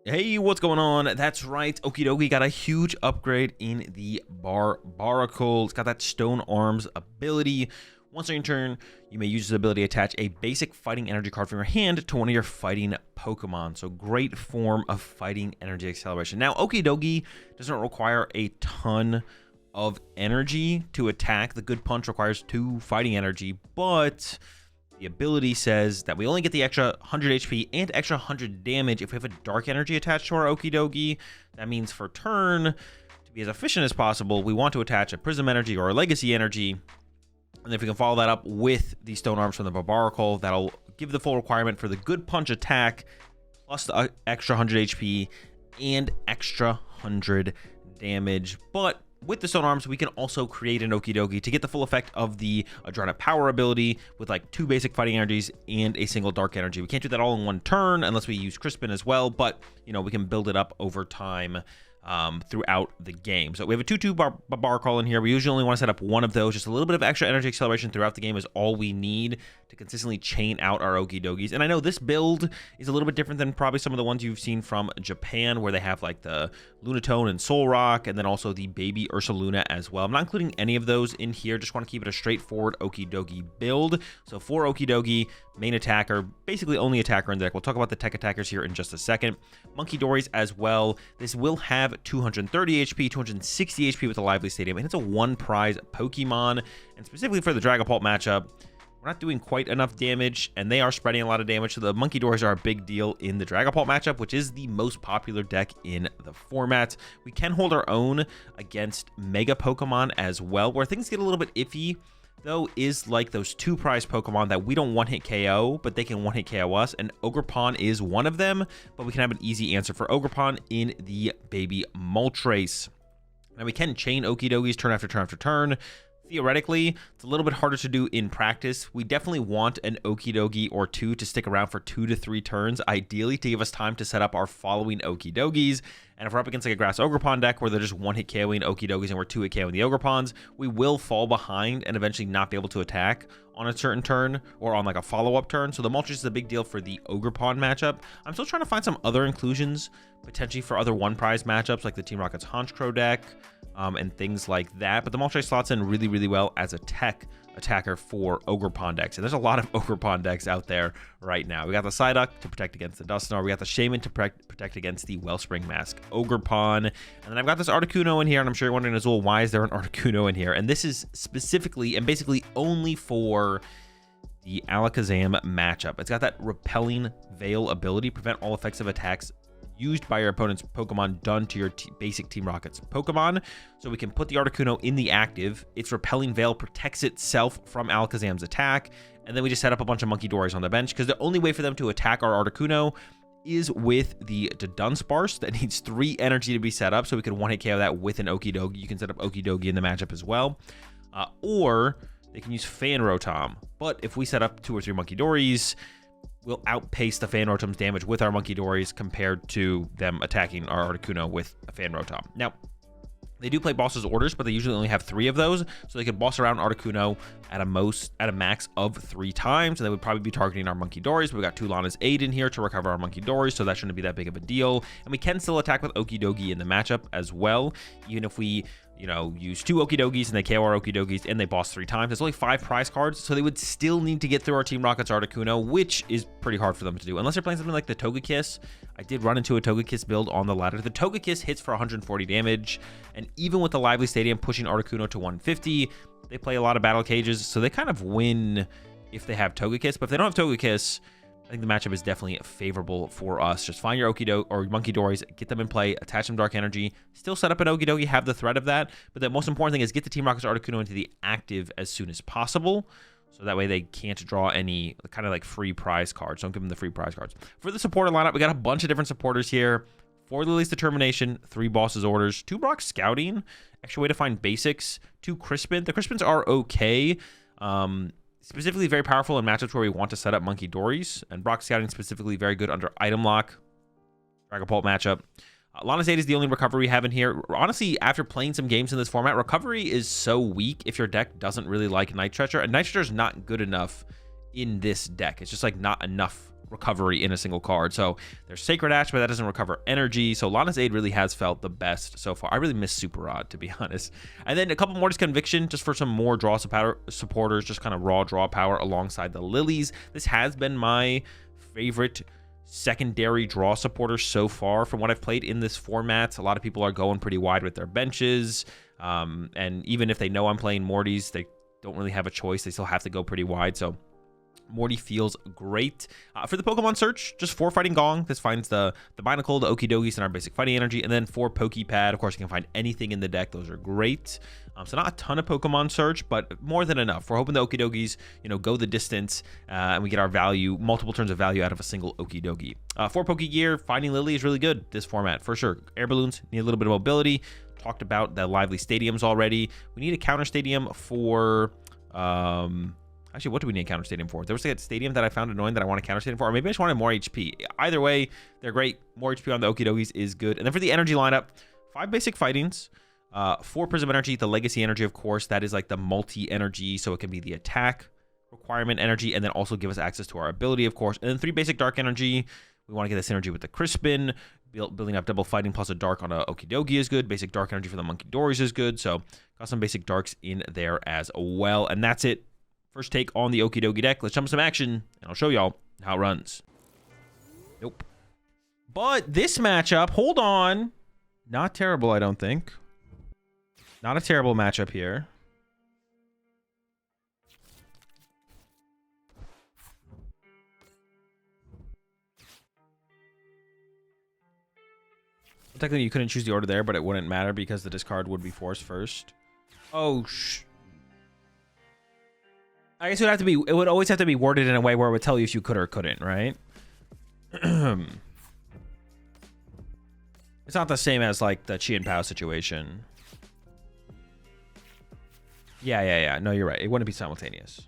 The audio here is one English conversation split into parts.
Hey, what's going on? That's right, Okidogi got a huge upgrade in the Barbaracle. It's got that Stone Arms ability. Once on your turn, you may use this ability to attach a basic Fighting Energy card from your hand to one of your fighting Pokemon. So great form of Fighting Energy acceleration. Now, Okidogi doesn't require a ton of energy to attack. The Good Punch requires 2 Fighting Energy, but the ability says that we only get the extra 100 HP and extra 100 damage if we have a Dark Energy attached to our Okidogi. That means for turn, to be as efficient as possible, we want to attach a Prism Energy or a Legacy Energy. And if we can follow that up with the Stone Arms from the Barbaracle, that'll give the full requirement for the Good Punch attack, plus the extra 100 HP and extra 100 damage. But with the Stone Arms, we can also create an Okidogi to get the full effect of the Adrenaline Power ability with like 2 basic Fighting Energies and a single Dark Energy. We can't do that all in one turn unless we use Crispin as well, but you know, we can build it up over time throughout the game. So we have a 2/2 Barbaracle in here. We usually only want to set up one of those. Just a little bit of extra energy acceleration throughout the game is all we need to consistently chain out our Okidogis. And I know this build is a little bit different than probably some of the ones you've seen from Japan, where they have like the Lunatone and Soul Rock, and then also the Baby Ursaluna as well. I'm not including any of those in here. Just want to keep it a straightforward Okidogi build. So for Okidogi, main attacker, basically only attacker in the deck. We'll talk about the tech attackers here in just a second. Munkidoris as well. This will have 230 HP, 260 HP with the Lively Stadium, and it's a 1 prize Pokemon. And specifically for the Dragapult matchup, we're not doing quite enough damage, and they are spreading a lot of damage, so the Munkidoris are a big deal in the Dragapult matchup, which is the most popular deck in the format. We can hold our own against Mega Pokemon as well, where things get a little bit iffy, though, is like those 2 prize Pokemon that we don't one-hit KO, but they can one-hit KO us, and Ogerpon is one of them, but we can have an easy answer for Ogerpon in the Baby Moltres. Now, we can chain Okidogis turn after turn after turn. Theoretically, it's a little bit harder to do in practice. We definitely want an Okidogi or 2 to stick around for 2 to 3 turns, ideally to give us time to set up our following Okidogis. And if we're up against like a Grass Ogerpon deck where they're just one-hit KOing Okidogis and we're 2-hit KOing the Ogerpons, we will fall behind and eventually not be able to attack on a certain turn or on like a follow-up turn. So the Moltres is a big deal for the Ogerpon matchup. I'm still trying to find some other inclusions potentially for other 1 prize matchups like the Team Rocket's Honchkrow deck and things like that. But the Moltres slots in really, really well as a tech attacker for Ogerpon decks. And there's a lot of Ogerpon decks out there right now. We got the Psyduck to protect against the Dusknoir. We got the Shaymin to protect against the Wellspring Mask Ogerpon. And then I've got this Articuno in here, and I'm sure you're wondering, Azul, why is there an Articuno in here? And this is specifically and basically only for the Alakazam matchup. It's got that Repelling Veil ability, prevent all effective attacks used by your opponent's Pokemon done to your basic Team Rocket's Pokemon. So we can put the Articuno in the active. Its Repelling Veil protects itself from Alakazam's attack. And then we just set up a bunch of Munkidoris on the bench, because the only way for them to attack our Articuno is with the Dunsparce that needs 3 energy to be set up. So we can one-hit KO that with an Okidogi. You can set up Okidogi in the matchup as well. Or they can use Fan Rotom. But if we set up 2 or 3 Munkidoris, we'll outpace the Fan Rotom's damage with our Munkidoris compared to them attacking our Articuno with a Fan Rotom. Now, they do play boss's orders, but they usually only have 3 of those, so they could boss around Articuno at a max of 3 times, and they would probably be targeting our Munkidoris. But we got 2 Lana's Aid in here to recover our Munkidoris, so that shouldn't be that big of a deal. And we can still attack with Okidogi in the matchup as well, even if we, you know, use 2 Okidogis and they KO our Okidogis and they boss 3 times. There's only 5 prize cards, so they would still need to get through our Team Rocket's Articuno, which is pretty hard for them to do. Unless they're playing something like the Togekiss. I did run into a Togekiss build on the ladder. The Togekiss hits for 140 damage, and even with the Lively Stadium pushing Articuno to 150, they play a lot of battle cages, so they kind of win if they have Togekiss. But if they don't have Togekiss, I think the matchup is definitely favorable for us. Just find your Okidogi or Munkidoris, get them in play, attach some Dark Energy, still set up an Okidogi, have the threat of that. But the most important thing is get the Team Rocket's Articuno into the active as soon as possible, so that way they can't draw any kind of like free prize cards. Don't give them the free prize cards. For the supporter lineup, we got a bunch of different supporters here. 4 Lily's Determination, 3 Boss's Orders, 2 Brock Scouting, extra way to find basics, 2 Crispin. The Crispins are okay. Specifically very powerful in matchups where we want to set up Munkidoris, and Brock Scouting specifically very good under Item Lock, Dragapult matchup. Lana's Aid is the only recovery we have in here. Honestly, after playing some games in this format, recovery is so weak if your deck doesn't really like Night Stretcher, and Night Stretcher is not good enough in this deck. It's just like not enough recovery in a single card. So there's Sacred Ash, but that doesn't recover energy. So Lana's Aid really has felt the best so far. I really miss Super Rod, to be honest. And then a couple more Conviction just for some more draw supporters, just kind of raw draw power alongside the Lilies. This has been my favorite secondary draw supporter so far from what I've played in this format. A lot of people are going pretty wide with their benches. And even if they know I'm playing Mortys, they don't really have a choice. They still have to go pretty wide. So Morty feels great. For the Pokemon search, just 4 Fighting Gong. This finds the Binacle, the Okidogis, and our basic Fighting Energy, and then 4 Poké Pad. Of course, you can find anything in the deck. Those are great. So not a ton of Pokemon search, but more than enough. We're hoping the Okidogis, go the distance, and we get our value, multiple turns of value out of a single Okidogi. 4 Pokégear, finding Lillie is really good this format, for sure. Air Balloons need a little bit of mobility. Talked about the Lively Stadiums already. We need a counter stadium for... Actually, what do we need a counter stadium for? There was a stadium that I found annoying that I want a counter stadium for, or maybe I just wanted more HP. Either way, they're great. More HP on the Okidogis is good. And then for the energy lineup, 5 basic Fightings, 4 Prism Energy, the Legacy Energy, of course. That is like the multi-energy, so it can be the attack requirement energy, and then also give us access to our ability, of course. And then 3 basic Dark Energy. We want to get this energy with the Crispin. Building up double Fighting plus a Dark on a Okidogi is good. Basic Dark Energy for the Munkidoris is good. So got some basic Darks in there as well. And that's it. First take on the Okidogi deck. Let's jump some action, and I'll show y'all how it runs. Nope. But this matchup, hold on. Not terrible, I don't think. Not a terrible matchup here. Technically, you couldn't choose the order there, but it wouldn't matter because the discard would be forced first. Oh, I guess it would always have to be worded in a way where it would tell you if you could or couldn't, right? It's not the same as like the Chi and Pao situation. Yeah. No, you're right. It wouldn't be simultaneous.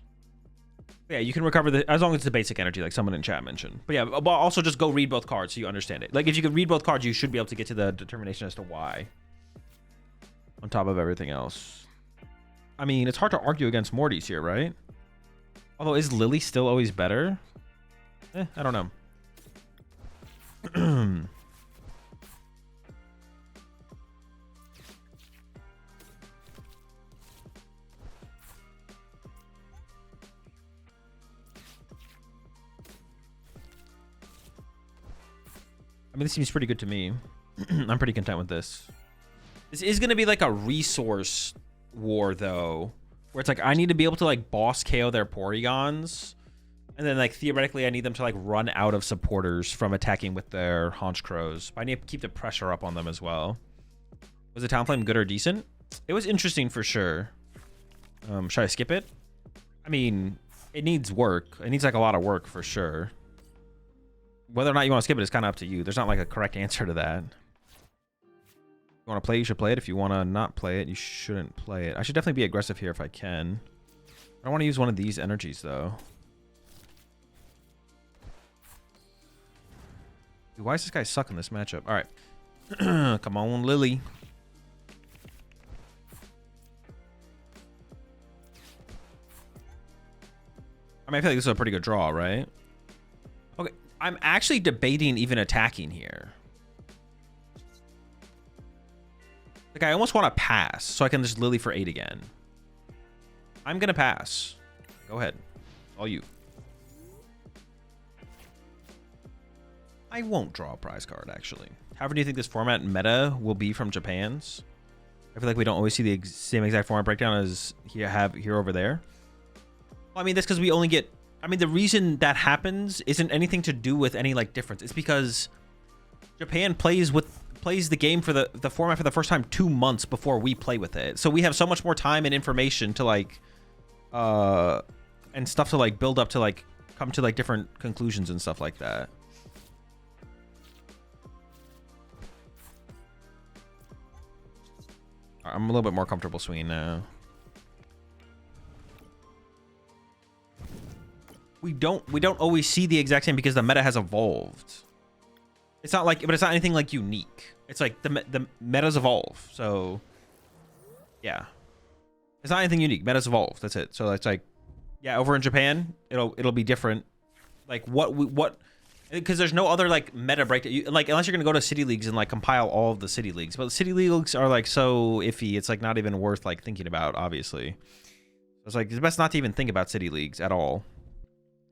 Yeah, you can recover as long as it's the basic energy, like someone in chat mentioned. But yeah, but also just go read both cards so you understand it. Like if you can read both cards, you should be able to get to the determination as to why. On top of everything else. I mean, it's hard to argue against Mortys here, right? Although, is Lillie still always better? I don't know. I mean, this seems pretty good to me. I'm pretty content with this. This is going to be like a resource war, though. Where it's like, I need to be able to, like, boss KO their Porygons. And then, like, theoretically, I need them to, like, run out of supporters from attacking with their Haunch Crows. But I need to keep the pressure up on them as well. Was the Talonflame good or decent? It was interesting for sure. Should I skip it? I mean, it needs work. It needs, like, a lot of work for sure. Whether or not you want to skip it is kind of up to you. There's not, like, a correct answer to that. You want to play, you should play it. If you want to not play it, you shouldn't play it. I should definitely be aggressive here if I can. I don't want to use one of these energies, though. Dude, why does this guy suck in this matchup? All right. Come on, Lillie. I mean, I feel like this is a pretty good draw, right? Okay. I'm actually debating even attacking here. Like, I almost want to pass so I can just Lillie for 8 again. I'm going to pass. Go ahead. All you. I won't draw a prize card, actually. However, do you think this format meta will be from Japan's? I feel like we don't always see the same exact format breakdown as here over there. Well, I mean, that's because we only get... I mean, the reason that happens isn't anything to do with any, like, difference. It's because Japan plays the game for the format for the first time 2 months before we play with it. So we have so much more time and information to, like... and stuff to, like, build up to, like, come to, like, different conclusions and stuff like that. I'm a little bit more comfortable swinging now. We don't always see the exact same because the meta has evolved. It's not like, but it's not anything like unique. It's like the metas evolve. So yeah, it's not anything unique. Metas evolve. That's it. So it's like, yeah, over in Japan, it'll be different. Like what Because there's no other like meta break, like unless you're gonna go to city leagues and like compile all of the city leagues. But the city leagues are like so iffy. It's like not even worth like thinking about. Obviously, it's like it's best not to even think about city leagues at all.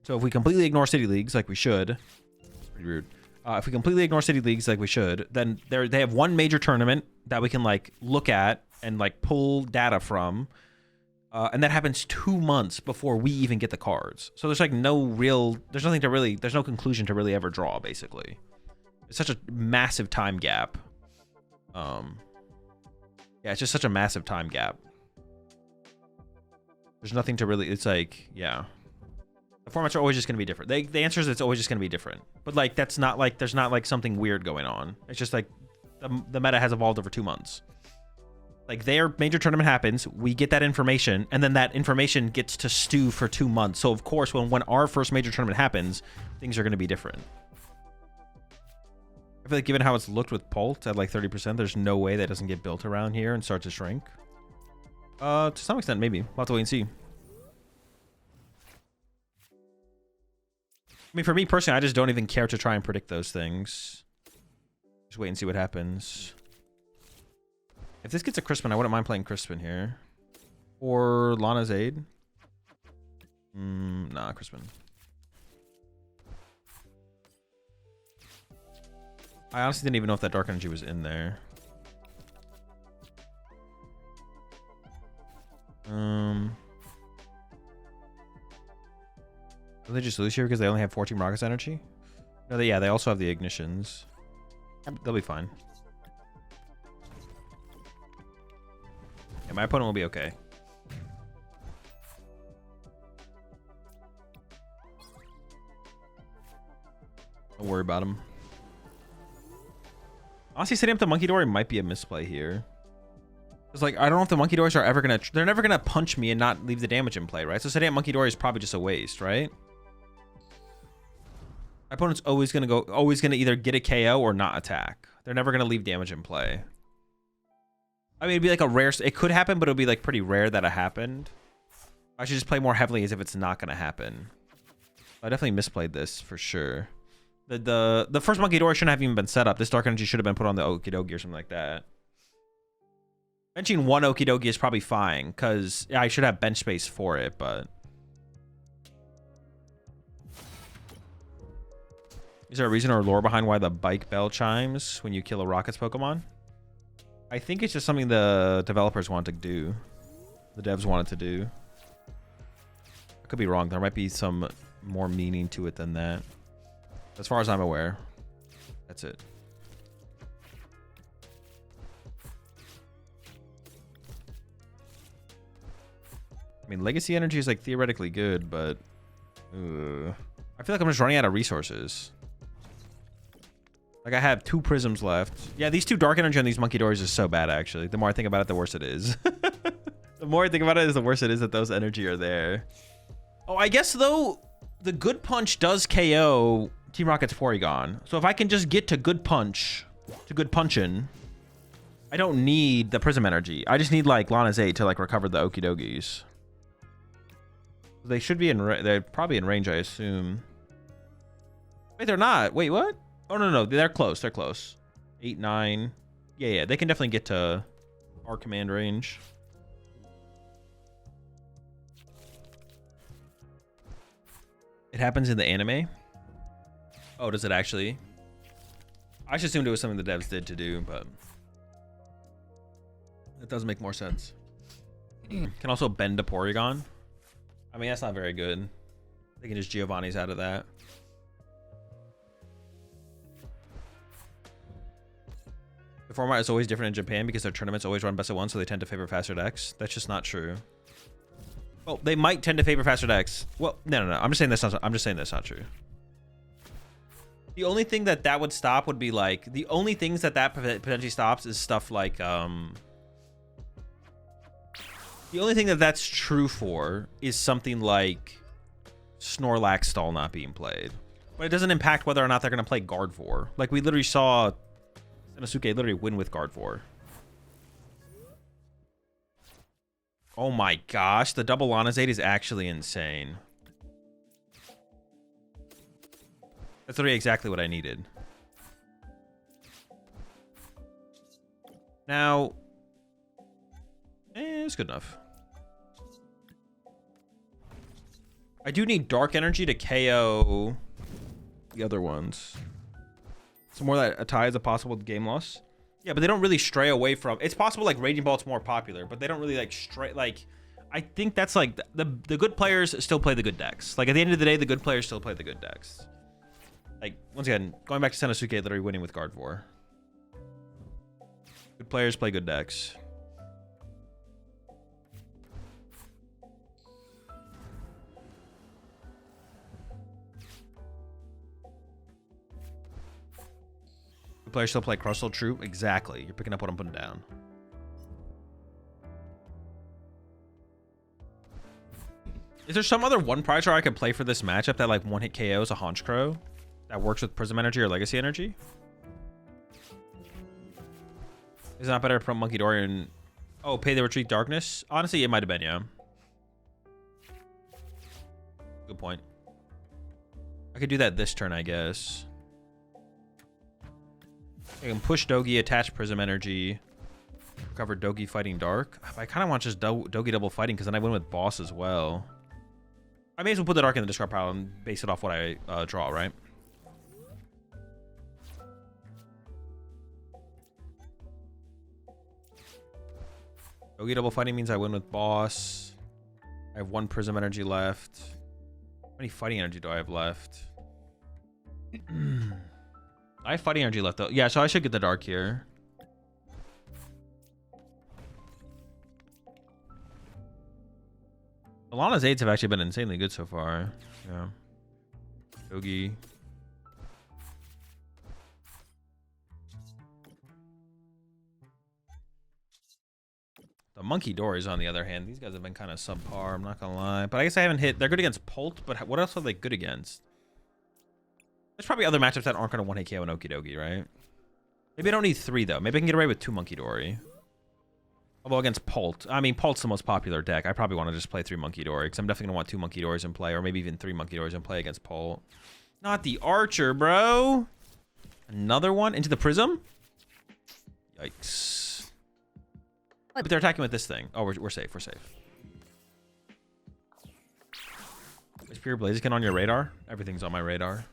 So if we completely ignore city leagues, like we should, it's pretty rude. If we completely ignore city leagues, like we should, then they have one major tournament that we can like look at and like pull data from. And that happens 2 months before we even get the cards. So there's like there's nothing to really, there's no conclusion to really ever draw, basically. It's such a massive time gap. Yeah, it's just such a massive time gap. There's nothing to really, it's like, yeah. The formats are always just going to be different. The answer is it's always just going to be different. But like, that's not like, there's not like something weird going on. It's just like the meta has evolved over 2 months. Like their major tournament happens, we get that information, and then that information gets to stew for 2 months. So of course, when our first major tournament happens, things are going to be different. I feel like given how it's looked with Pult at like 30%, there's no way that doesn't get built around here and start to shrink. To some extent, maybe. We'll have to wait and see. I mean, for me personally, I just don't even care to try and predict those things. Just wait and see what happens. If this gets a Crispin, I wouldn't mind playing Crispin here. Or Lana's Aid. Nah, Crispin. I honestly didn't even know if that Dark Energy was in there. Will they just lose here because they only have 14 Rockets Energy? No, yeah, they also have the Ignitions. They'll be fine. Yeah, my opponent will be okay. Don't worry about him. Honestly, setting up the Munkidori might be a misplay here. It's like, I don't know if the Munkidoris are ever gonna... They're never gonna punch me and not leave the damage in play, right? So setting up Munkidori is probably just a waste, right? My opponent's always gonna either get a KO or not attack. They're never gonna leave damage in play. I mean, it'd be like a rare... It could happen, but it'll be like pretty rare that it happened. I should just play more heavily as if it's not gonna happen. I definitely misplayed this for sure. The first Munkidori shouldn't have even been set up. This Dark Energy should have been put on the Okidogi or something like that. Benching one Okidogi is probably fine, because yeah, I should have bench space for it, but... Is there a reason or lore behind why the bike bell chimes when you kill a Rockets Pokemon? I think it's just something the developers want to do. The devs wanted to do. I could be wrong. There might be some more meaning to it than that. As far as I'm aware, that's it. I mean, Legacy Energy is like theoretically good, but I feel like I'm just running out of resources. Like I have 2 Prisms left. Yeah, these 2 Dark Energy on these Munkidoris is so bad, actually. The more I think about it, the worse it is. The more I think about it, the worse it is that those energy are there. Oh, I guess though, the Good Punch does KO Team Rocket's Porygon. So if I can just get to Good Punch, to Good Punchin', I don't need the Prism Energy. I just need like Lana's 8 to like recover the Okidogis. They should be in, they're probably in range, I assume. Wait, they're not. Wait, what? Oh, no, they're close. They're close. 8, 9. Yeah, they can definitely get to our command range. It happens in the anime? Oh, does it actually? I just assumed it was something the devs did to do, but it does make more sense. Can also bend a Porygon. I mean, that's not very good. They can just Giovanni's out of that. The format is always different in Japan because their tournaments always run best of 1, so they tend to favor faster decks. That's just not true. Well, they might tend to favor faster decks. Well, no. I'm just saying that's not. I'm just saying that's not true. The only thing that would stop would be like the only things that potentially stops is stuff like the only thing that's true for is something like Snorlax Stall not being played, but it doesn't impact whether or not they're gonna play Gardevoir. Like we literally saw Inosuke literally win with Gardevoir. Oh my gosh, the double Lana's 8 is actually insane. That's literally exactly what I needed. Now, it's good enough. I do need Dark Energy to KO the other ones. So more that a tie is a possible game loss. Yeah, but they don't really stray away from. It's possible like Raging Bolt's more popular, but they don't really like stray. Like, I think that's like the good players still play the good decks. Like at the end of the day, the good players still play the good decks. Like once again, going back to Sanosuke, literally winning with Gardevoir. Good players play good decks. Good players still play Crustle, true. Exactly. You're picking up what I'm putting down. Is there some other one prizer I could play for this matchup that like one hit KOs a Honchkrow that works with Prism Energy or Legacy Energy? Is it not better from Munkidori and pay the retreat Darkness? Honestly, it might have been, yeah. Good point. I could do that this turn, I guess. I can push Dogi, attach Prism Energy, recover Dogi fighting Dark. I kind of want just Dogi double fighting because then I win with Boss as well. I may as well put the Dark in the discard pile and base it off what I draw, right? Dogi double fighting means I win with Boss. I have 1 Prism Energy left. How many Fighting Energy do I have left? I have Fighting Energy left though. Yeah, so I should get the Dark here. Lana's aids have actually been insanely good so far. Yeah. Dogi. The Munkidoris, on the other hand, these guys have been kind of subpar, I'm not gonna lie. But I guess I haven't hit. They're good against Polt, but what else are they good against? There's probably other matchups that aren't gonna 1-hit KO an Okidogi, right? Maybe I don't need 3 though. Maybe I can get away with 2 Munkidori. Although against Polt, I mean, Polt's the most popular deck. I probably want to just play 3 Munkidori because I'm definitely gonna want 2 Munkidoris in play, or maybe even 3 Munkidoris in play against Polt. Not the Archer, bro. Another one into the Prism. Yikes. But they're attacking with this thing. Oh, we're safe. We're safe. Is Pure Blaziken on your radar? Everything's on my radar.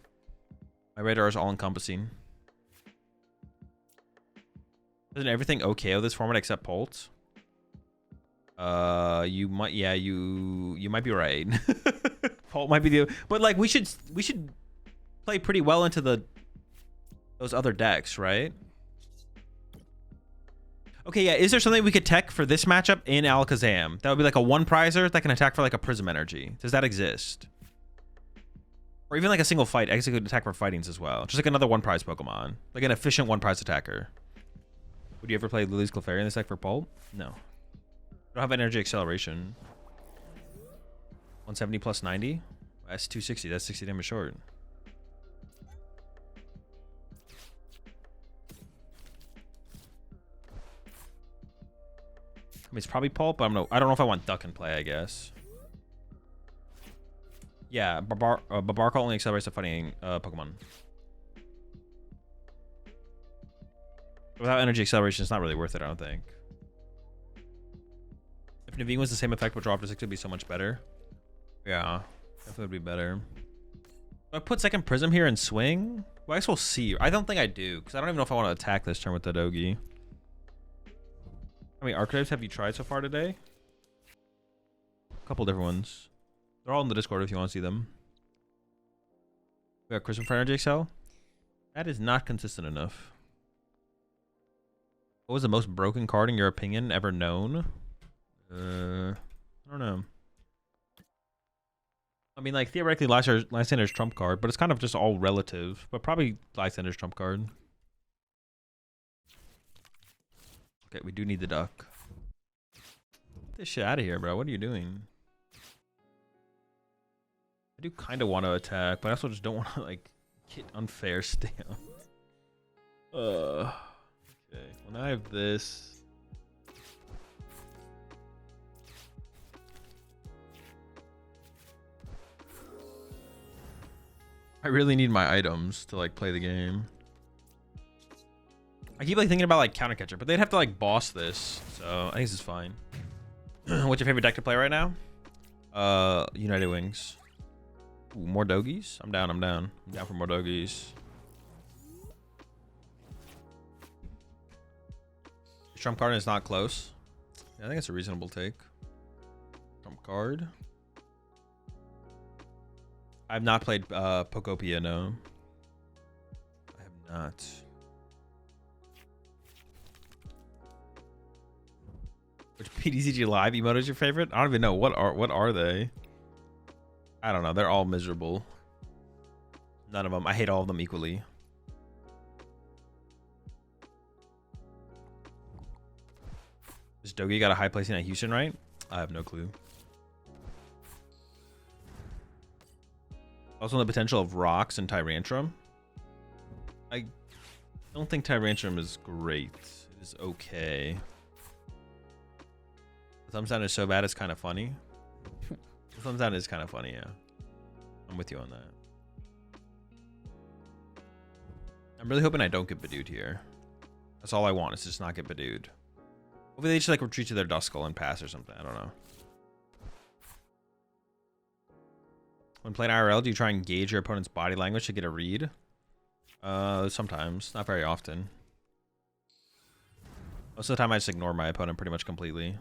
My radar is all encompassing. Isn't everything OKO this format except Polt? You might, yeah, you might be right. Polt might be the, but like we should play pretty well into those other decks, right? Okay, yeah. Is there something we could tech for this matchup in Alakazam? That would be like a 1 prizer that can attack for like a Prism Energy. Does that exist? Or even like a single fight. I guess it could attack for fightings as well. Just like another 1 prize Pokemon. Like an efficient 1 prize attacker. Would you ever play Lily's Clefairy in this deck for Polt? No. I don't have energy acceleration. 170 plus 90? That's 260. That's 60 damage short. I mean, it's probably Polt, but I don't know if I want Duck in play, I guess. Yeah, Barbaracle only accelerates the fighting Pokemon. Without energy acceleration, it's not really worth it, I don't think. If Naveen was the same effect but dropped to 6, it would be so much better. Yeah, definitely would be better. Do I put second Prism here and swing? Well, I guess we'll see. I don't think I do, because I don't even know if I want to attack this turn with the Dogi. How many archetypes have you tried so far today? A couple different ones. They're all in the Discord if you want to see them. We got Crispin PRE XL. That is not consistent enough. What was the most broken card in your opinion ever known? I don't know. I mean, like, theoretically, Lysander's trump card, but it's kind of just all relative. But probably Lysander's trump card. Okay, we do need the Duck. Get this shit out of here, bro. What are you doing? I do kind of want to attack, but I also just don't want to, like, get unfair stamp. Okay, well, now I have this. I really need my items to like play the game. I keep like thinking about like counter catcher, but they'd have to like boss this. So I think this is fine. What's your favorite deck to play right now? United Wings. Ooh, more doggies? I'm down. I'm down for more doggies. Trump card is not close. Yeah, I think it's a reasonable take. Trump card. I've not played Poké POR, no. I have not. Which PDCG live emote is your favorite? I don't even know. What are they? I don't know. They're all miserable. None of them. I hate all of them equally. This Dogi got a high placing at Houston, right? I have no clue. Also, the potential of rocks and Tyrantrum. I don't think Tyrantrum is great. It is okay. The thumbs down is so bad it's kind of funny. The thumbs down is kind of funny, yeah. I'm with you on that. I'm really hoping I don't get Badooed here. That's all I want, is just not get Badooed. Hopefully they just like retreat to their Duskull and pass or something. I don't know. When playing IRL, do you try and gauge your opponent's body language to get a read? Sometimes. Not very often. Most of the time I just ignore my opponent pretty much completely.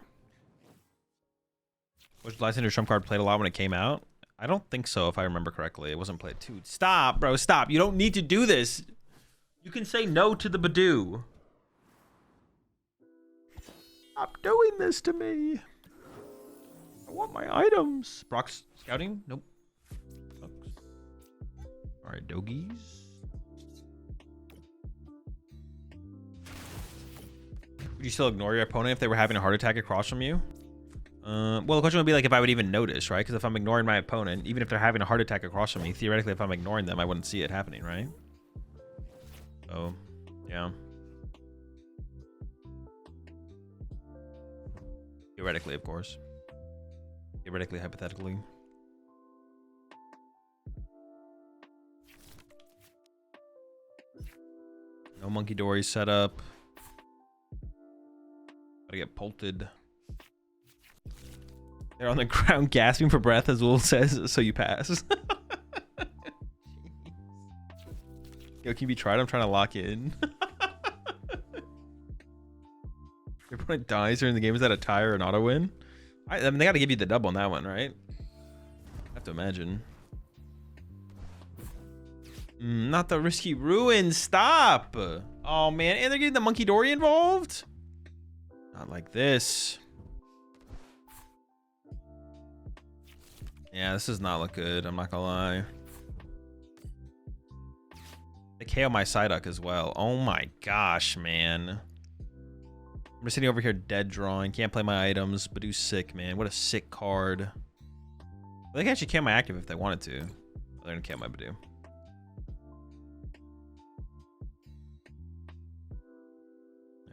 Was the Lysander Trump card played a lot when it came out? I don't think so, if I remember correctly. It wasn't played too. Stop, bro. Stop. You don't need to do this. You can say no to the Badoo. Stop doing this to me. I want my items. Brock's scouting? Nope. All right, doggies. Would you still ignore your opponent if they were having a heart attack across from you? Well, the question would be like if I would even notice, right? Because if I'm ignoring my opponent, even if they're having a heart attack across from me, theoretically, if I'm ignoring them, I wouldn't see it happening, right? So, yeah. Theoretically, of course. Theoretically, hypothetically. No Munkidori set up. Gotta get polted. They're on the ground gasping for breath, Azul says, so you pass. Yo, can you be tried? I'm trying to lock in. Your opponent dies during the game. Is that a tie or an auto win? I mean, they got to give you the dub on that one, right? I have to imagine. Not the risky ruin. Stop. Oh, man. And they're getting the Munkidori involved? Not like this. Yeah, this does not look good. I'm not gonna lie. They KO my Psyduck as well. Oh my gosh, man. I'm just sitting over here dead drawing. Can't play my items. Badoo's sick, man. What a sick card. They can actually KO my active if they wanted to. They're gonna KO my Badoo.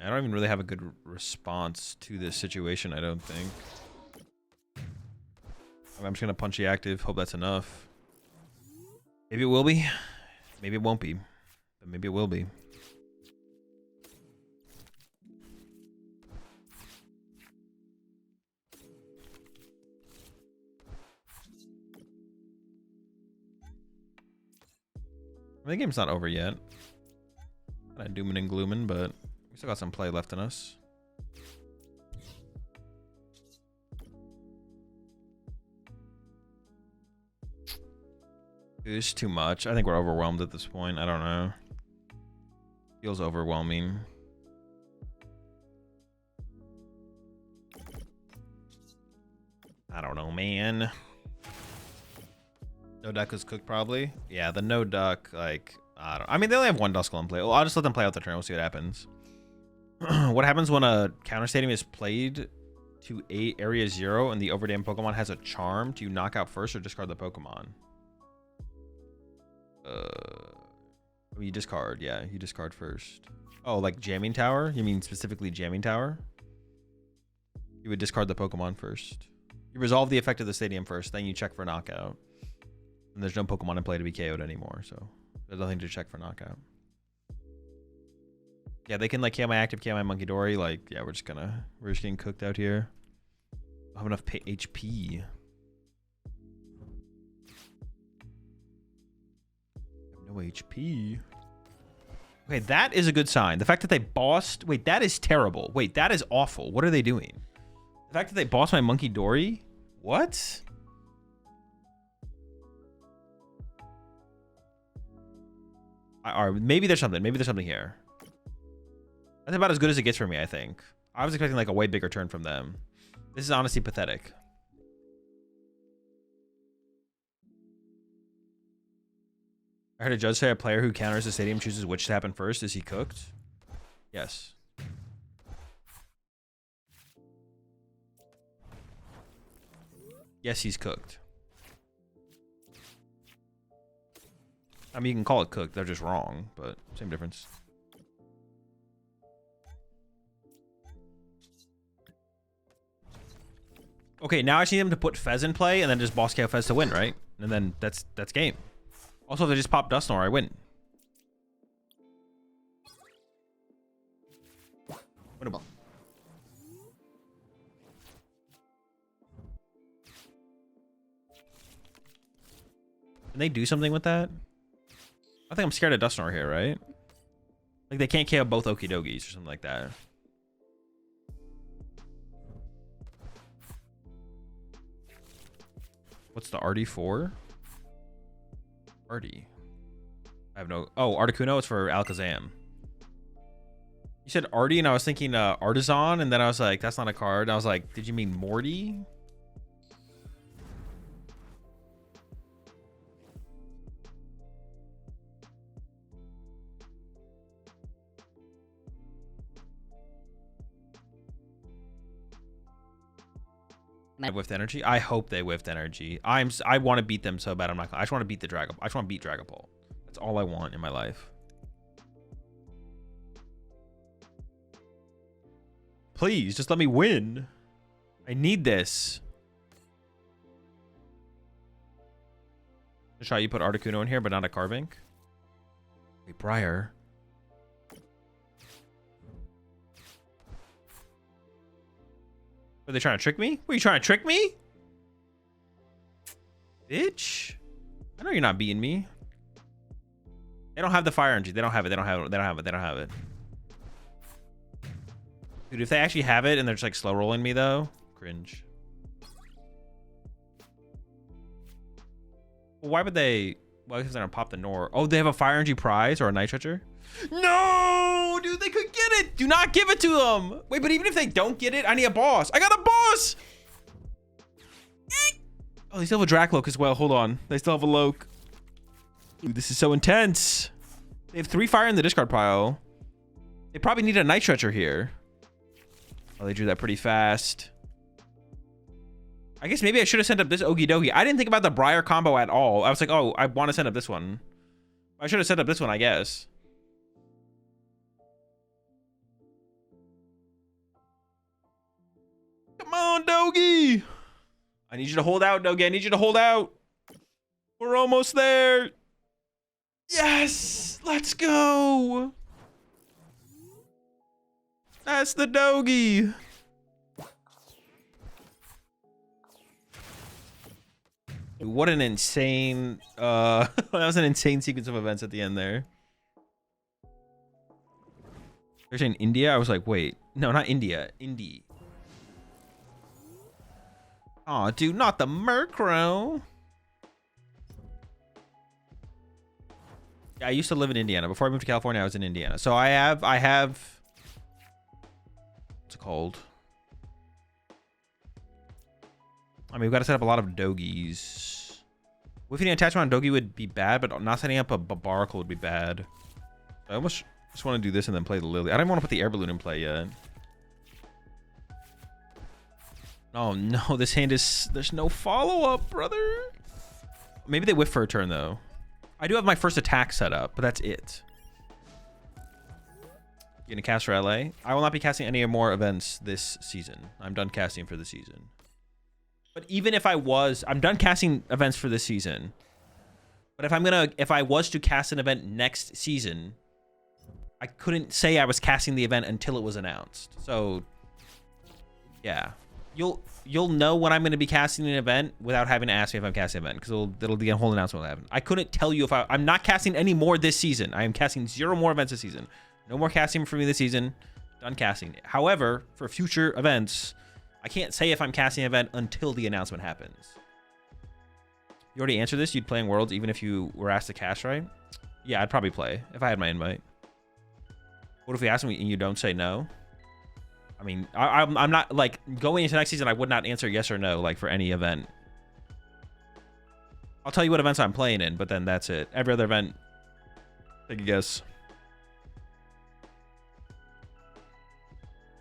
I don't even really have a good response to this situation, I don't think. I'm just gonna punch the active. Hope that's enough. Maybe it will be. Maybe it won't be. But maybe it will be. I mean, the game's not over yet. Kind of dooming and glooming, but we still got some play left in us. It's too much. I think we're overwhelmed at this point. I don't know. Feels overwhelming. I don't know, man. No duck is cooked probably. Yeah, the no duck, like, I mean, they only have one Duskull in play. Well, I'll just let them play out the turn. We'll see what happens. What happens when a counter stadium is played to area 0 and the overdamaged Pokemon has a charm? Do you knock out first or discard the Pokemon? You discard. Yeah, you discard first. Oh, like Jamming Tower? You mean specifically Jamming Tower? You would discard the Pokemon first. You resolve the effect of the stadium first, then you check for knockout. And there's no Pokemon in play to be KO'd anymore, so there's nothing to check for knockout. Yeah, they can like KO my active, KO my Munkidori. Like, yeah, we're just getting cooked out here. I don't have enough HP. No HP. Okay, that is a good sign. The fact that they bossed... Wait, that is terrible. Wait, that is awful. What are they doing? The fact that they bossed my Munkidori? What? Maybe there's something. Maybe there's something here. That's about as good as it gets for me, I think. I was expecting like a way bigger turn from them. This is honestly pathetic. I heard a judge say a player who counters the stadium chooses which to happen first. Is he cooked? Yes. Yes, he's cooked. I mean, you can call it cooked. They're just wrong, but same difference. Okay, now I just need them to put Fez in play and then just boss KO Fez to win, right? And then that's game. Also, if they just pop Dusknoir, I win. Winnable. Can they do something with that? I think I'm scared of Dusknoir here, right? Like they can't KO both Okidogis or something like that. What's the RD4? RD. I have no... Oh, Articuno is for Alakazam. You said RD and I was thinking Artisan, and then I was like, that's not a card. I was like, did you mean Morty? I whiffed energy. I hope they whiffed energy. I want to beat them so bad. I just want to beat the Dragon. I just want to beat Dragon Ball. That's all I want in my life. Please, just let me win. I need this. Just try you put Articuno in here, but not a Carvink. Wait, Briar. Are they trying to trick me? Were you trying to trick me? Bitch. I know you're not beating me. They don't have the fire energy. They don't have it. They don't have it. They don't have it. They don't have it. Dude, if they actually have it and they're just like slow rolling me though, cringe. Well, why would they? Well, because they're gonna pop the Nor. Oh, they have a fire energy prize or a night treasure? No, dude, they could get it. Do not give it to them. Wait, but even if they don't get it, I need a boss. I got a boss. Oh, they still have a Dracloak as well. Hold on. They still have a Loke. Dude, this is so intense. They have 3 fire in the discard pile. They probably need a night treasure here. Oh, they drew that pretty fast. I guess maybe I should have sent up this Okidogi. I didn't think about the Briar combo at all. I was like, oh, I want to send up this one. I should have sent up this one, I guess. Come on, Dogi. I need you to hold out, Dogi. I need you to hold out. We're almost there. Yes, let's go. That's the Dogi. What an insane that was an insane sequence of events at the end there. They're saying India. I was like, wait, no, not India, Indy. Oh, dude, not the Murkrow. Yeah, I used to live in Indiana. Before I moved to California, I was in Indiana. So I have what's it called? I mean, we've got to set up a lot of Doggies. Whiffing an attachment on Dogi would be bad, but not setting up a Barbaracle would be bad. I almost just want to do this and then play the Lillie. I don't even want to put the Air Balloon in play yet. Oh no, this hand is... There's no follow-up, brother. Maybe they whiff for a turn, though. I do have my first attack set up, but that's it. You gonna cast for LA? I will not be casting any more events this season. I'm done casting for the season. But even if I was... I'm done casting events for this season. But if I was to cast an event next season, I couldn't say I was casting the event until it was announced. So yeah, you'll know when I'm going to be casting an event without having to ask me if I'm casting an event, because it'll be a whole announcement will happen. I couldn't tell you if I'm not casting any more this season. I am casting 0 more events this season. No more casting for me this season. Done casting. However, for future events, I can't say if I'm casting an event until the announcement happens. You already answered this. You'd play in Worlds even if you were asked to cast, right? Yeah, I'd probably play if I had my invite. What if we ask me and you don't say no? I mean, I'm not, like, going into next season, I would not answer yes or no, like, for any event. I'll tell you what events I'm playing in, but then that's it. Every other event, take a guess.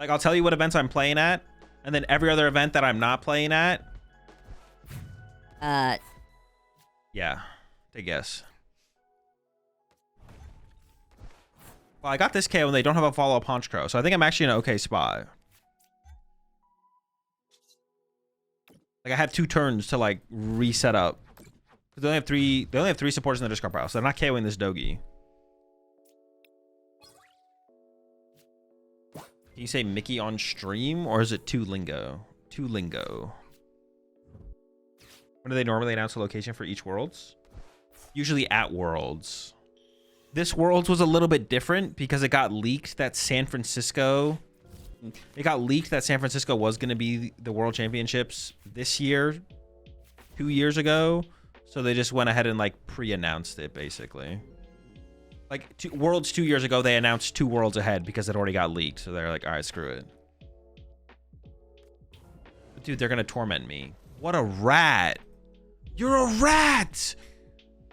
Like, I'll tell you what events I'm playing at, and then every other event that I'm not playing at. Yeah, take a guess. Well, I got this KO and they don't have a follow-up Punch Crow, so I think I'm actually in an okay spot. Like, I have 2 turns to, like, reset up. They only have 3. They only have 3 supporters in the discard pile, so they're not KOing this Dogi. Can you say Mickey on stream, or is it too lingo? Too lingo. When do they normally announce the location for each Worlds? Usually at Worlds. This Worlds was a little bit different because it got leaked that San Francisco... It got leaked that San Francisco was going to be the World Championships this year, 2 years ago. So they just went ahead and, like, pre-announced it, basically. Like, Worlds 2 years ago, they announced 2 Worlds ahead because it already got leaked. So they're like, all right, screw it. But dude, they're going to torment me. What a rat. You're a rat.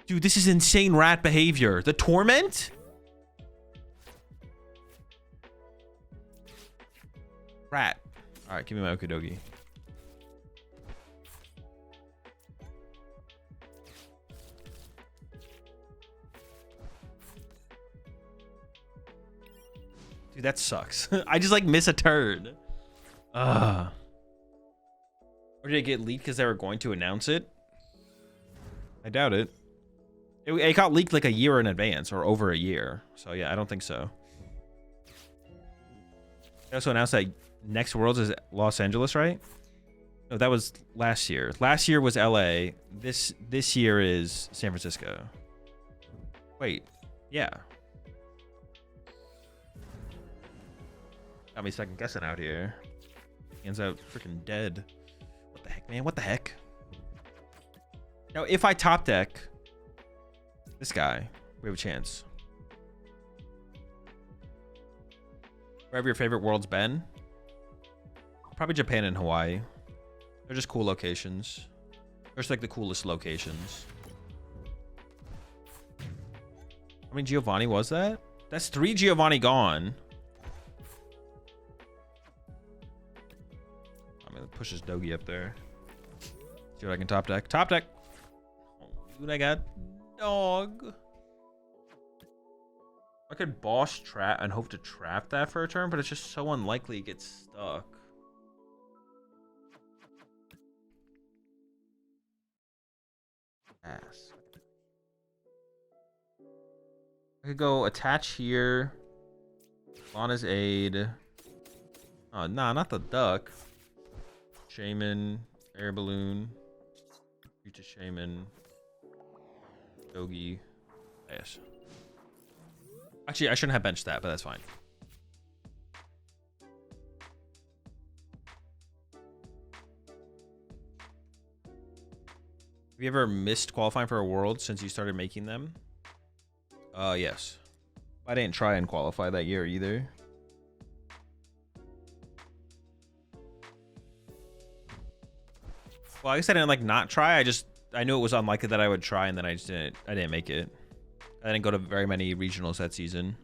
Dude, this is insane rat behavior. The torment? Rat. All right, give me my Okidogi. Dude, that sucks. I just, like, miss a turn. Or did it get leaked because they were going to announce it? I doubt it. It got leaked like a year in advance, or over a year. So yeah, I don't think so. They also announced that next Worlds is Los Angeles, right? No, that was last year. Last year was LA. This year is San Francisco. Wait, yeah. Got me second guessing out here. Hands out freaking dead. What the heck, man? What the heck? Now, if I top deck this guy, we have a chance. Where have your favorite worlds been? Probably Japan and Hawaii. They're just cool locations. They're just, like, the coolest locations. I mean, Giovanni was that? That's 3 Giovanni gone. I'm gonna push his Dogi up there. See what I can top deck. Top deck. Oh, dude, I got dog. I could boss trap and hope to trap that for a turn, but it's just so unlikely it gets stuck. Ass. I could go attach here. Lana's aid. Oh, nah, not the duck. Shaymin, Air Balloon. Future Shaymin. Dogi. Yes. Actually, I shouldn't have benched that, but that's fine. Have you ever missed qualifying for a world since you started making them? Yes. I didn't try and qualify that year either. Well, I guess I didn't, like, not try. I knew it was unlikely that I would try, and then I didn't make it. I didn't go to very many regionals that season.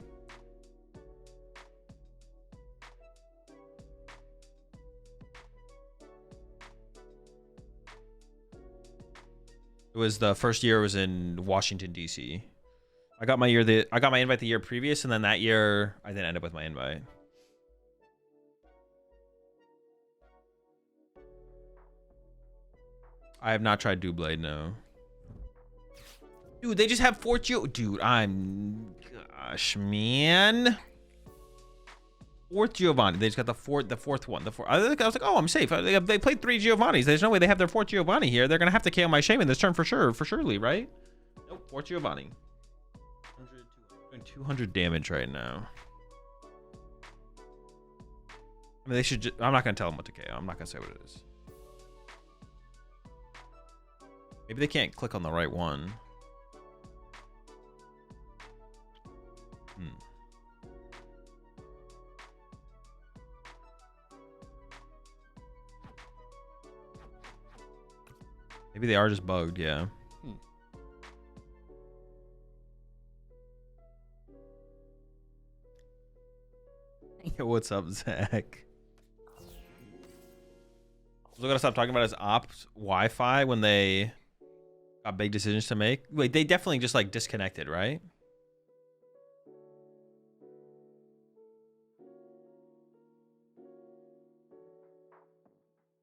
It was the first year. It was in Washington, D.C. I got my invite the year previous, and then that year I didn't end up with my invite. I have not tried Doublade, no. Dude, they just have 4 Geo. Dude, gosh, man. 4th Giovanni. They just got the fourth one. I was like, oh, I'm safe. They played 3 Giovannis. There's no way they have their 4th Giovanni here. They're gonna have to KO my Shaymin this turn for surely, right? Nope, 4th Giovanni. 200 damage right now. I mean, they should. I'm not gonna tell them what to KO. I'm not gonna say what it is. Maybe they can't click on the right one. Maybe they are just bugged, yeah. Yo, what's up, Zach? We're gonna stop talking about his opt Wi-Fi when they got big decisions to make. Wait, they definitely just like disconnected, right?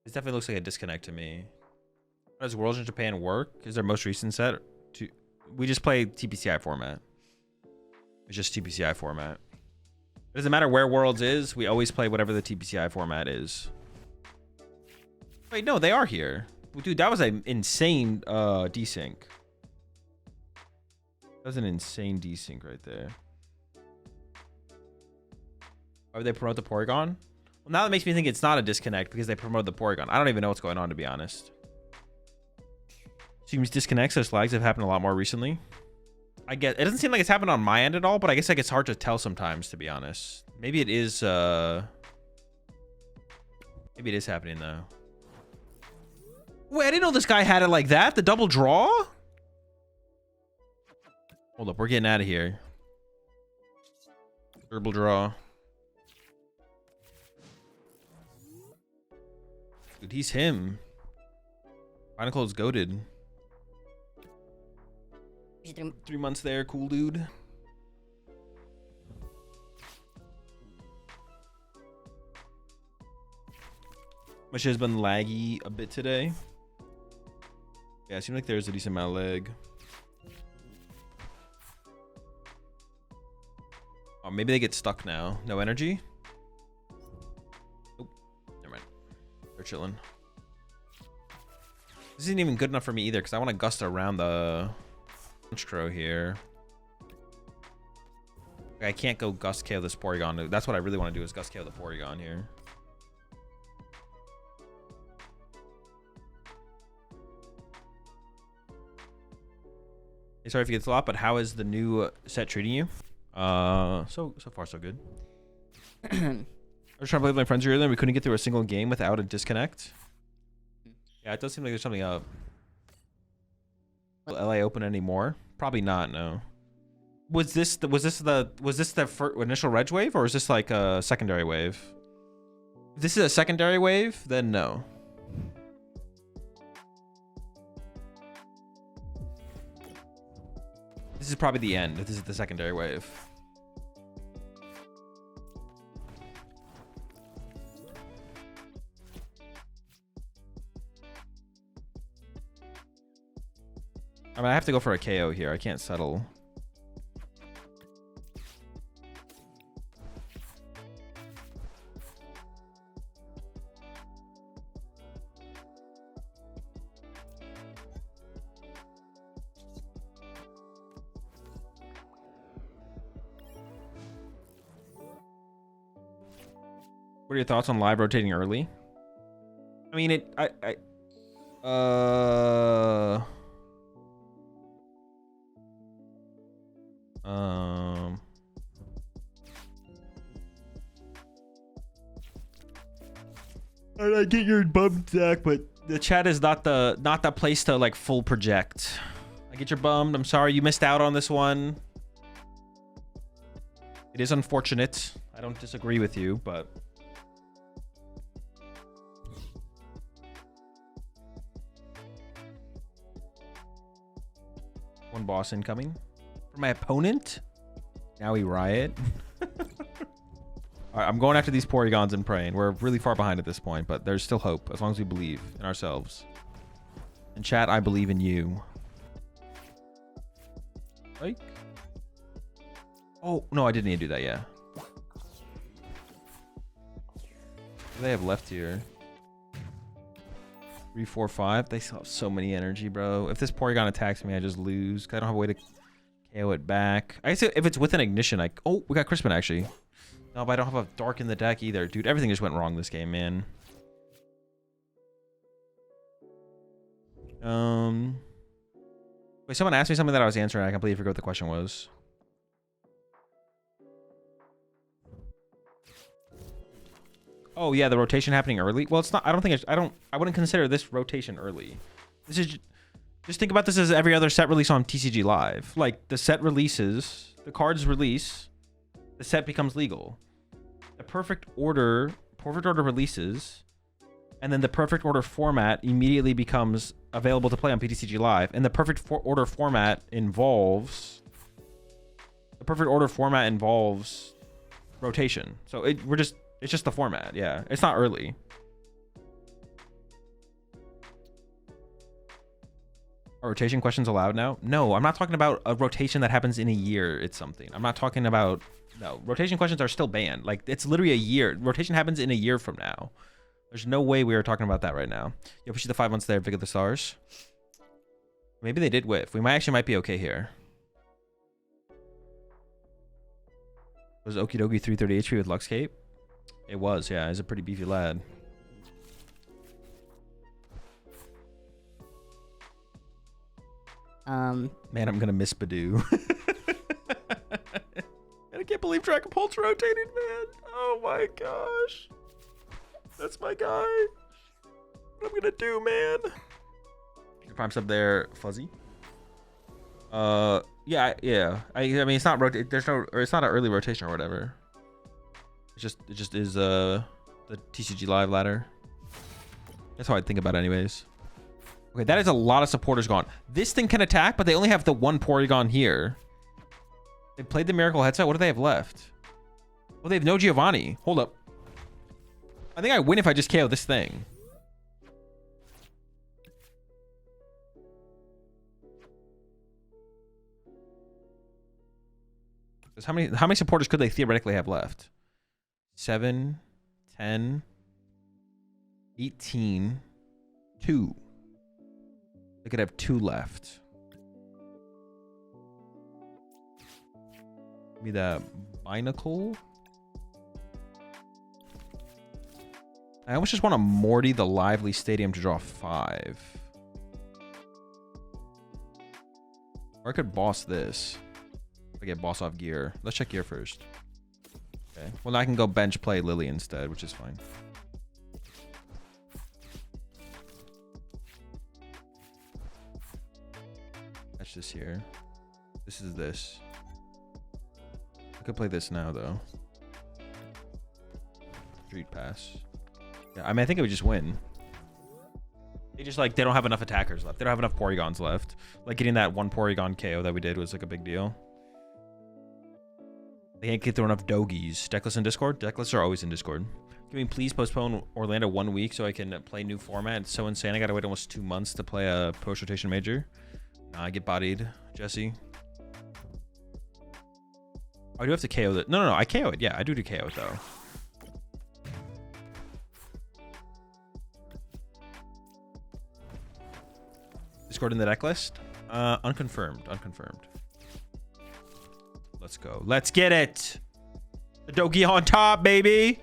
This definitely looks like a disconnect to me. How does Worlds in Japan work? Is their most recent set? We just play TPCI format. It's just TPCI format. It doesn't matter where Worlds is. We always play whatever the TPCI format is. Wait, no, they are here. Dude, that was an insane desync. That was an insane desync right there. Why would they promote the Porygon? Well, now that makes me think it's not a disconnect because they promoted the Porygon. I don't even know what's going on, to be honest. Seems disconnects, those flags have happened a lot more recently. I guess it doesn't seem like it's happened on my end at all, but I guess like it's hard to tell sometimes, to be honest. Maybe it is happening though. Wait, I didn't know this guy had it like that. The double draw? Hold up, we're getting out of here. Double draw. Dude, he's him. Binacle is goated. 3 months there, cool dude. My shit has been laggy a bit today. Yeah, it seems like there's a decent amount of lag. Oh, maybe they get stuck now. No energy? Nope. Never mind. They're chilling. This isn't even good enough for me either because I want to gust around the Monstro here. I can't go Gust KO this Porygon. That's what I really want to do is Gust KO the Porygon here. Hey, sorry if you get a lot, but how is the new set treating you? So far so good. I was trying to play with my friends earlier and we couldn't get through a single game without a disconnect. Yeah, it does seem like there's something up. Will LA open anymore? Probably not, no. Was this the initial reg wave or is this like a secondary wave? If this is a secondary wave, then no. This is probably the end if this is the secondary wave. I mean, I have to go for a KO here. I can't settle. What are your thoughts on live rotating early? I mean, I get your bummed, Zach, but the chat is not the place to like full project. I get your bummed. I'm sorry you missed out on this one. It is unfortunate. I don't disagree with you, but one boss incoming for my opponent. Now we riot. All right, I'm going after these Porygons and praying. We're really far behind at this point, but there's still hope as long as we believe in ourselves. And chat, I believe in you. Like, oh no, I didn't need to do that. Yeah. What do they have left here? 3, 4, 5. They still have so many energy, bro. If this Porygon attacks me, I just lose. 'Cause I don't have a way to KO it back. I guess if it's with an ignition, oh, we got Crispin actually. No, but I don't have a dark in the deck either, dude. Everything just went wrong this game, man. Wait, someone asked me something that I was answering. I completely forgot what the question was. Oh yeah, the rotation happening early. Well, it's not. I don't think it's. I wouldn't consider this rotation early. This is. Just think about this as every other set release on TCG Live. Like the set releases, the cards release, the set becomes legal. The perfect order releases, and then the perfect order format immediately becomes available to play on PTCG Live. And the perfect order format involves rotation. So it's just the format. Yeah, it's not early. Are rotation questions allowed now? No, I'm not talking about a rotation that happens in a year. It's something. I'm not talking about. No, rotation questions are still banned. Like, it's literally a year. Rotation happens in a year from now. There's no way we are talking about that right now. Yo, push the 5 months there. Big of the stars. Maybe they did whiff. We might be okay here. Was Okidogi 330 HP with Lux Cape? It was, yeah. He's a pretty beefy lad. Man, I'm gonna miss Badoo. I can't believe Dragapult's rotated, man. Oh my gosh. That's my guy. What I'm gonna do, man. Your prime sub there, Fuzzy. Yeah. I mean, it's not rotate. There's no, or it's not an early rotation or whatever. It just is the TCG Live ladder. That's how I think about it, anyways. Okay, that is a lot of supporters gone. This thing can attack, but they only have the one Porygon here. They played the Miracle headset. What do they have left? Well, they have no Giovanni. Hold up. I think I win if I just KO this thing. How many supporters could they theoretically have left? 7, 10, 18, 2. They could have 2 left. Maybe the Binacle. I almost just want to Morty the Lively Stadium to draw 5. Or I could boss this. If I get boss off gear. Let's check gear first. Okay. Well, now I can go bench play Lillie instead, which is fine. Catch this here. This is this. I could play this now, though. Street pass. Yeah, I mean, I think it would just win. They just, like, they don't have enough attackers left. They don't have enough Porygons left. Like, getting that one Porygon KO that we did was, like, a big deal. They can't get through enough Dogies. Decklist in Discord? Decklists are always in Discord. Can we please postpone Orlando 1 week so I can play new format? It's so insane. I gotta wait almost 2 months to play a post-rotation major. Nah, I get bodied, Jesse. Oh, I do have to KO it. No, I KO it. Yeah, I do KO it, though. Discord in the deck list? Unconfirmed. Let's go. Let's get it. The Dogi on top, baby.